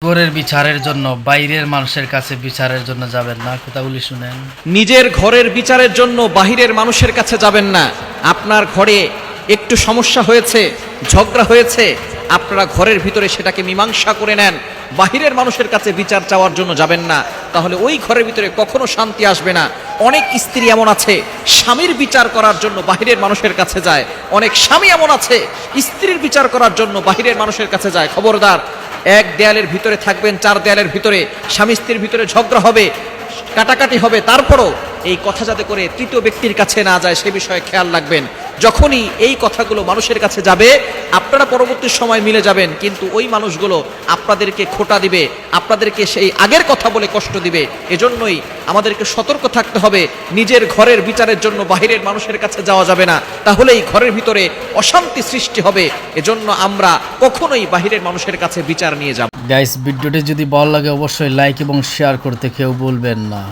ঘরের বিচারের জন্য বাইরের মানুষের কাছে বিচারের জন্য যাবেন না। কথাগুলি শুনেন। নিজের ঘরের বিচারের জন্য বাহিরের মানুষের কাছে যাবেন না। আপনার ঘরে একটু সমস্যা হয়েছে, ঝগড়া হয়েছে, আপনারা ঘরের ভিতরে সেটাকে মীমাংসা করে নেন। বাহিরের মানুষের কাছে বিচার চাওয়ার জন্য যাবেন না, তাহলে ওই ঘরের ভিতরে কখনো শান্তি আসবে না। অনেক স্ত্রী এমন আছে স্বামীর বিচার করার জন্য বাহিরের মানুষের কাছে যায়, অনেক স্বামী এমন আছে স্ত্রীর বিচার করার জন্য বাহিরের মানুষের কাছে যায়। খবরদার, এক দেয়ালের ভিতরে থাকবেন, চার দেয়ালের ভিতরে স্বামী স্ত্রীর ভিতরে ঝগড়া হবে, কাটাকাটি হবে, তারপরও এই কথা যাতে করে তৃতীয় ব্যক্তির কাছে না যায় সে বিষয়ে খেয়াল রাখবেন। যখনই এই কথাগুলো মানুষের কাছে যাবে আপনারা পরবর্তী সময় মিলে যাবেন, কিন্তু ওই মানুষগুলো আপনাদেরকে খোঁটা দিবে, আপনাদেরকে সেই আগের কথা বলে কষ্ট দিবে। এজন্যই আমাদেরকে সতর্ক থাকতে হবে, নিজের ঘরের বিচারের জন্য বাহিরের মানুষের কাছে যাওয়া যাবে না, তাহলেই ঘরের ভিতরে অশান্তি সৃষ্টি হবে। এজন্য আমরা কখনোই বাহিরের মানুষের কাছে বিচার নিয়ে যাব। গাইস, ভিডিওটি যদি ভালো লাগে অবশ্যই লাইক এবং শেয়ার করতে কেউ ভুলবেন না।